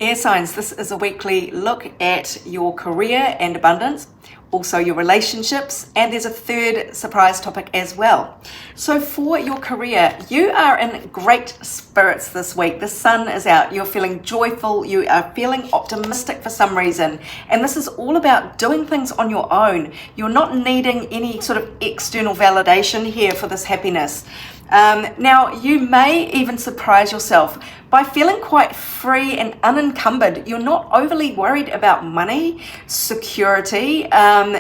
Air signs, this is a weekly look at your career and abundance, also your relationships, and there's a third surprise topic as well. So for your career, you are in great spirits this week. The sun is out, you're feeling joyful, you are feeling optimistic for some reason, and this is all about doing things on your own. You're not needing any sort of external validation here for this happiness. Now, you may even surprise yourself by feeling quite free and unencumbered. You're not overly worried about money, security.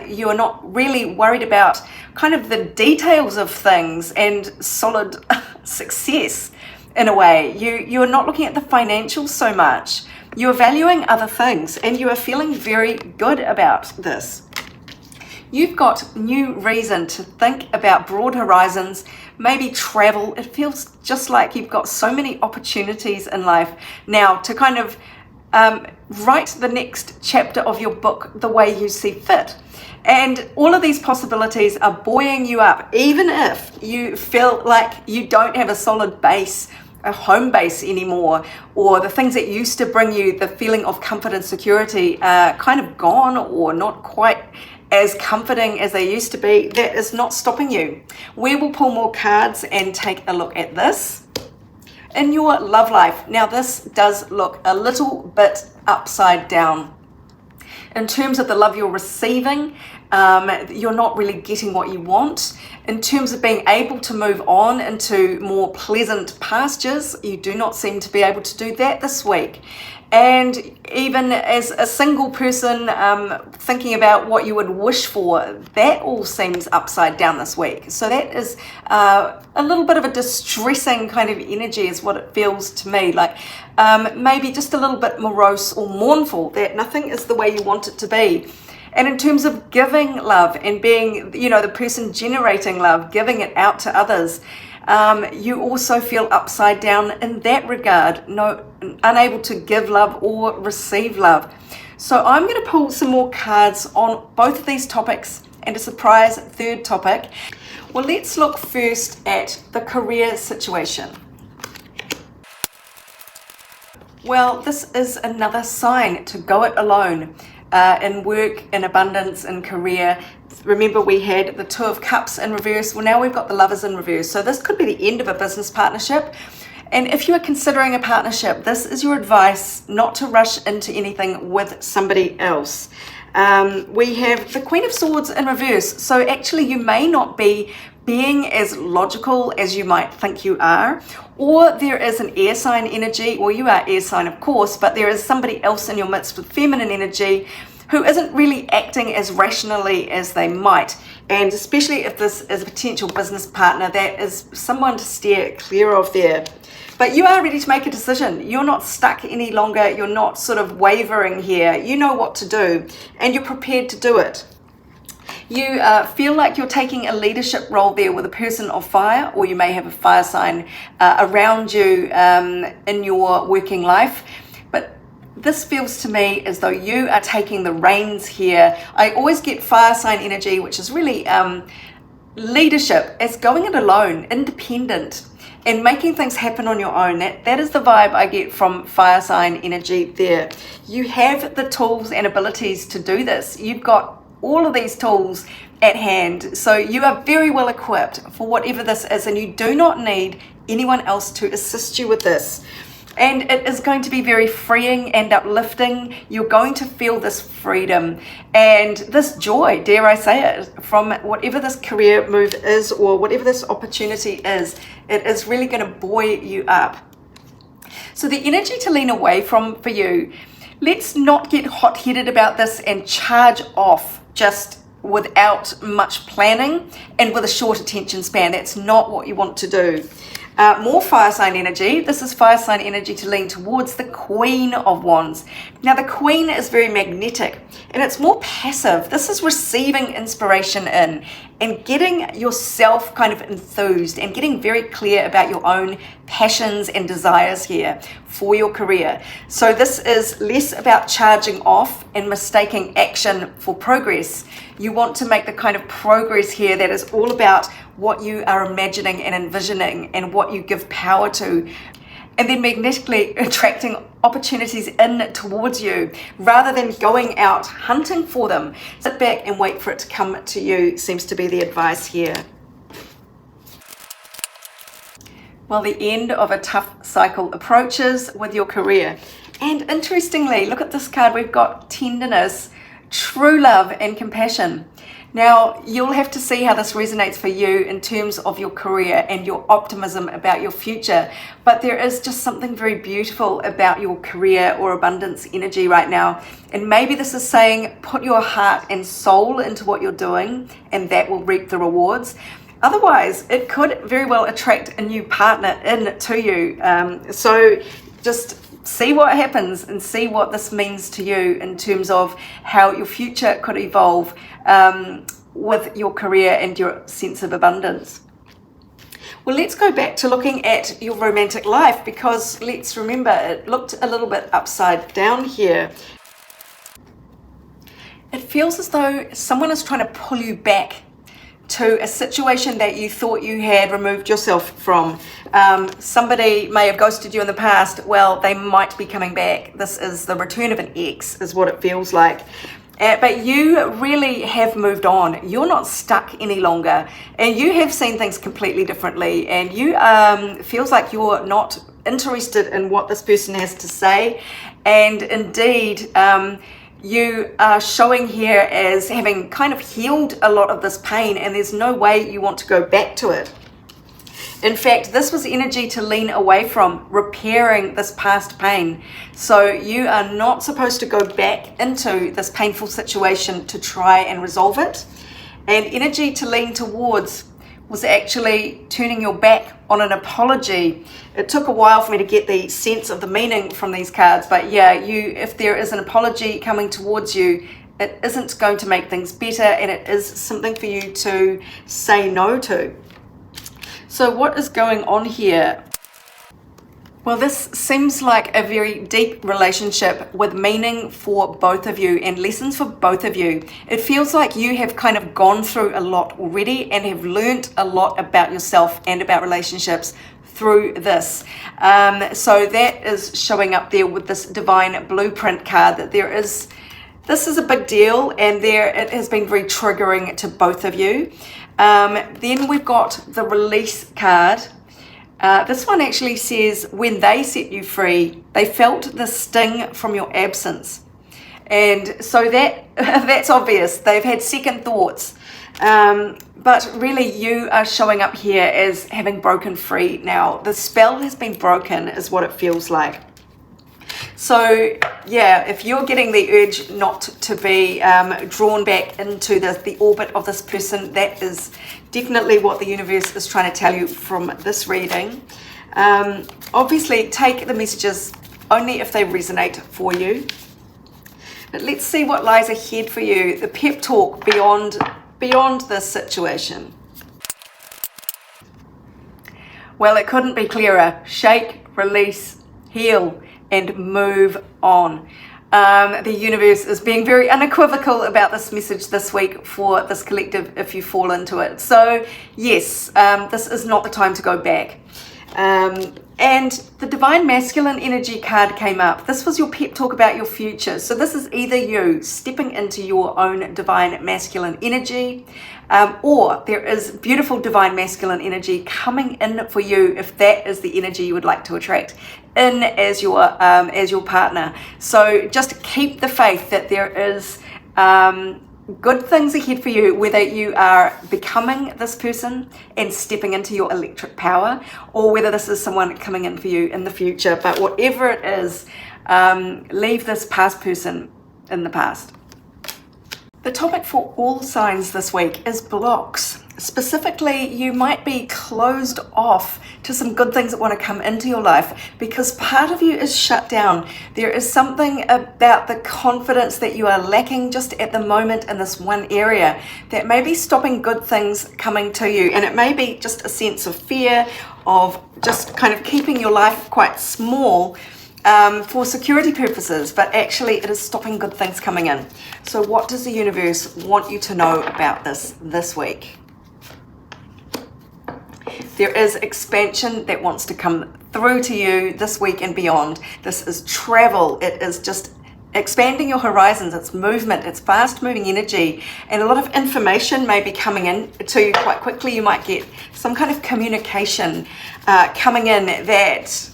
You're not really worried about kind of the details of things and solid success in a way. You're not looking at the financials so much. You're valuing other things and you are feeling very good about this. You've got new reason to think about broad horizons, maybe travel. It feels just like you've got so many opportunities in life now to kind of write the next chapter of your book the way you see fit. And all of these possibilities are buoying you up, even if you feel like you don't have a solid base, a home base anymore, or the things that used to bring you the feeling of comfort and security are kind of gone or not quite as comforting as they used to be. That is not stopping you. We will pull more cards and take a look at this. In your love life, now this does look a little bit upside down. In terms of the love you're receiving, you're not really getting what you want. In terms of being able to move on into more pleasant pastures, you do not seem to be able to do that this week. And even as a single person thinking about what you would wish for, that all seems upside down this week. So that is a little bit of a distressing kind of energy is what it feels to me, like maybe just a little bit morose or mournful that nothing is the way you want it to be. And in terms of giving love and being, the person generating love, giving it out to others, you also feel upside down in that regard, unable to give love or receive love. So I'm going to pull some more cards on both of these topics and a surprise third topic. Well, let's look first at the career situation. Well, this is another sign to go it alone. In work, in abundance, in career. Remember, we had the Two of Cups in reverse. Well, now we've got the Lovers in reverse. So this could be the end of a business partnership. And if you are considering a partnership, this is your advice not to rush into anything with somebody else. We have the Queen of Swords in reverse. So actually, you may not be being as logical as you might think you are, or there is an air sign energy, or you are air sign of course, but there is somebody else in your midst with feminine energy who isn't really acting as rationally as they might. And especially if this is a potential business partner, that is someone to steer clear of there. But you are ready to make a decision. You're not stuck any longer. You're not sort of wavering here. You know what to do and you're prepared to do it. You feel like you're taking a leadership role there with a person of fire, or you may have a fire sign around you in your working life. But this feels to me as though you are taking the reins here. I always get fire sign energy, which is really leadership, as going it alone, independent, and making things happen on your own. That is the vibe I get from fire sign energy there. You have the tools and abilities to do this. You've got all of these tools at hand. So you are very well equipped for whatever this is, and you do not need anyone else to assist you with this. And it is going to be very freeing and uplifting. You're going to feel this freedom and this joy, dare I say it, from whatever this career move is or whatever this opportunity is. It is really going to buoy you up. So the energy to lean away from for you, let's not get hot-headed about this and charge off just without much planning and with a short attention span. That's not what you want to do. More fire sign energy. This is fire sign energy to lean towards the Queen of Wands. Now the Queen is very magnetic and it's more passive. This is receiving inspiration in and getting yourself kind of enthused and getting very clear about your own passions and desires here for your career. So this is less about charging off and mistaking action for progress. You want to make the kind of progress here that is all about what you are imagining and envisioning and what you give power to. and then magnetically attracting opportunities in towards you rather than going out hunting for them. Sit back and wait for it to come to you seems to be the advice here. Well, the end of a tough cycle approaches with your career. And interestingly, look at this card. We've got tenderness, true love, and compassion. Now, you'll have to see how this resonates for you in terms of your career and your optimism about your future. But there is just something very beautiful about your career or abundance energy right now. And maybe this is saying, put your heart and soul into what you're doing, and that will reap the rewards. Otherwise, it could very well attract a new partner in to you. So just see what happens and see what this means to you in terms of how your future could evolve with your career and your sense of abundance. Well, let's go back to looking at your romantic life, because let's remember it looked a little bit upside down here. It feels as though someone is trying to pull you back to a situation that you thought you had removed yourself from. Somebody may have ghosted you in the past. Well, they might be coming back. This is the return of an ex, is what it feels like. But you really have moved on. You're not stuck any longer, and you have seen things completely differently, and you feels like you're not interested in what this person has to say. And indeed, you are showing here as having kind of healed a lot of this pain, and there's no way you want to go back to it. In fact, this was energy to lean away from, repairing this past pain. So you are not supposed to go back into this painful situation to try and resolve it. And energy to lean towards was actually turning your back on an apology. It took a while for me to get the sense of the meaning from these cards, but yeah, if there is an apology coming towards you, it isn't going to make things better, and it is something for you to say no to. So what is going on here? Well, this seems like a very deep relationship with meaning for both of you and lessons for both of you. It feels like you have kind of gone through a lot already and have learned a lot about yourself and about relationships through this. So that is showing up there with this divine blueprint card, that this is a big deal, and it has been very triggering to both of you. Then we've got the release card. This one actually says, when they set you free, they felt the sting from your absence. And so that's obvious. They've had second thoughts. But really, you are showing up here as having broken free now. The spell has been broken, is what it feels like. So yeah, if you're getting the urge not to be drawn back into the orbit of this person, that is definitely what the universe is trying to tell you from this reading. Obviously, take the messages only if they resonate for you. But let's see what lies ahead for you, the pep talk beyond this situation. Well, it couldn't be clearer. Shake, release, heal, and move on. The universe is being very unequivocal about this message this week for this collective if you fall into it. So yes, this is not the time to go back. And the Divine Masculine Energy card came up. This was your pep talk about your future. So this is either you stepping into your own Divine Masculine Energy, or there is beautiful Divine Masculine Energy coming in for you if that is the energy you would like to attract in as your partner. So just keep the faith that there is good things ahead for you, whether you are becoming this person and stepping into your electric power, or whether this is someone coming in for you in the future. But whatever it is, leave this past person in the past. The topic for all signs this week is blocks. Specifically, you might be closed off to some good things that want to come into your life because part of you is shut down. There is something about the confidence that you are lacking just at the moment in this one area that may be stopping good things coming to you. And it may be just a sense of fear of just kind of keeping your life quite small for security purposes, but actually it is stopping good things coming in. So what does the universe want you to know about this week? There is expansion that wants to come through to you this week and beyond. This is travel. It is just expanding your horizons. It's movement. It's fast moving energy, and a lot of information may be coming in to you quite quickly. You might get some kind of communication coming in that,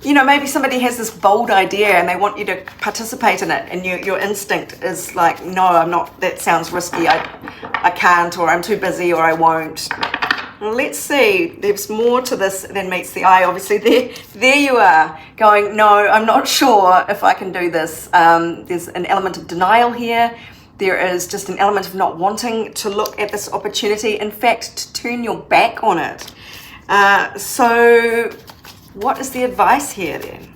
you know, maybe somebody has this bold idea and they want you to participate in it, and your instinct is like, no, I'm not, that sounds risky, I can't, or I'm too busy, or I won't. Well, let's see, there's more to this than meets the eye. Obviously there you are going, no, I'm not sure if I can do this. There's an element of denial here. There is just an element of not wanting to look at this opportunity, in fact, to turn your back on it. So what is the advice here then?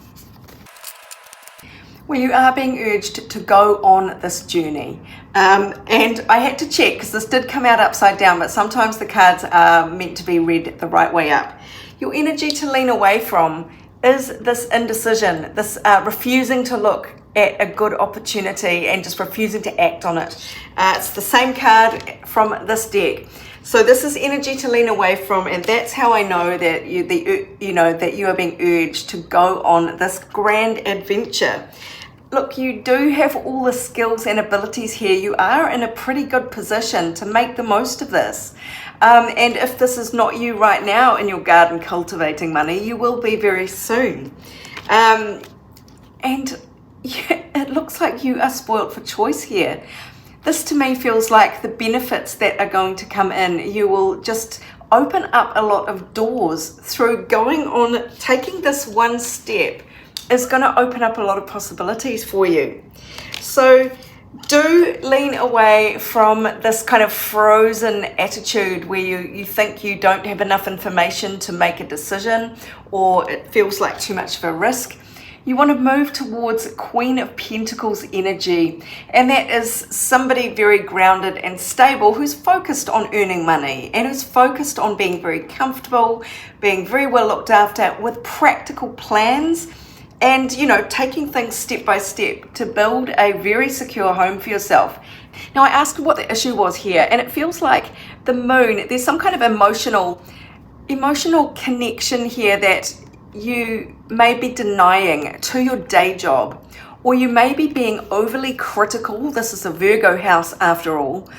Well, you are being urged to go on this journey. And I had to check because this did come out upside down, but sometimes the cards are meant to be read the right way up. Your energy to lean away from is this indecision, this refusing to look at a good opportunity and just refusing to act on it. It's the same card from this deck. So this is energy to lean away from, and that's how I know that that you are being urged to go on this grand adventure. Look, you do have all the skills and abilities here. You are in a pretty good position to make the most of this. And if this is not you right now in your garden cultivating money, you will be very soon. And yeah, it looks like you are spoilt for choice here. This to me feels like the benefits that are going to come in. You will just open up a lot of doors through going on, taking this one step is going to open up a lot of possibilities for you. So do lean away from this kind of frozen attitude where you think you don't have enough information to make a decision, or it feels like too much of a risk. You want to move towards Queen of Pentacles energy, and that is somebody very grounded and stable who's focused on earning money and who's focused on being very comfortable, being very well looked after with practical plans, and, you know, taking things step by step to build a very secure home for yourself. Now, I asked what the issue was here, and it feels like the moon, there's some kind of emotional connection here that you may be denying to your day job, or you may be being overly critical, this is a Virgo house after all,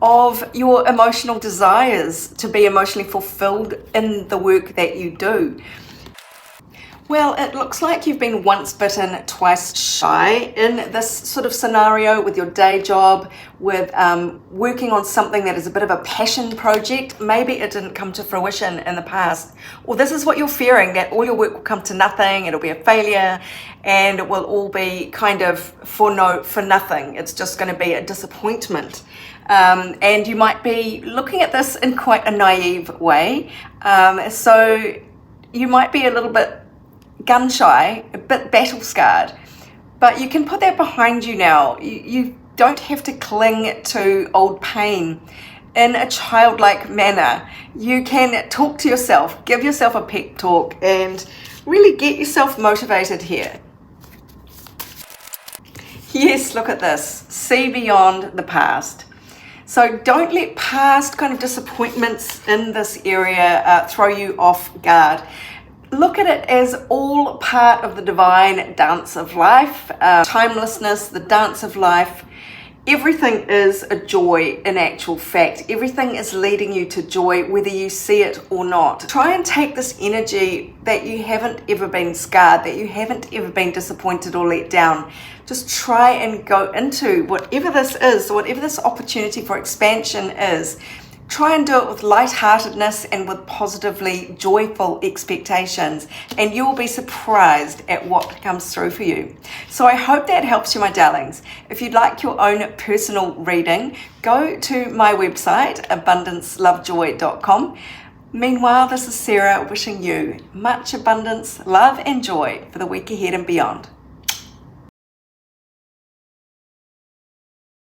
of your emotional desires to be emotionally fulfilled in the work that you do. Well, it looks like you've been once bitten, twice shy in this sort of scenario with your day job, with working on something that is a bit of a passion project. Maybe it didn't come to fruition in the past. Or this is what you're fearing, that all your work will come to nothing, it'll be a failure, and it will all be kind of for nothing. It's just going to be a disappointment. And you might be looking at this in quite a naive way. So you might be a little bit gun shy, a bit battle scarred, but you can put that behind you now. You don't have to cling to old pain in a childlike manner. You can talk to yourself, give yourself a pep talk, and really get yourself motivated here. Yes, look at this. See beyond the past. So don't let past kind of disappointments in this area throw you off guard. Look at it as all part of the divine dance of life, timelessness, the dance of life. Everything is a joy in actual fact. Everything is leading you to joy, whether you see it or not. Try and take this energy that you haven't ever been scarred, that you haven't ever been disappointed or let down. Just try and go into whatever this is, whatever this opportunity for expansion is. Try and do it with lightheartedness and with positively joyful expectations, and you will be surprised at what comes through for you. So I hope that helps you, my darlings. If you'd like your own personal reading, go to my website, abundancelovejoy.com. Meanwhile, this is Sarah wishing you much abundance, love and joy for the week ahead and beyond.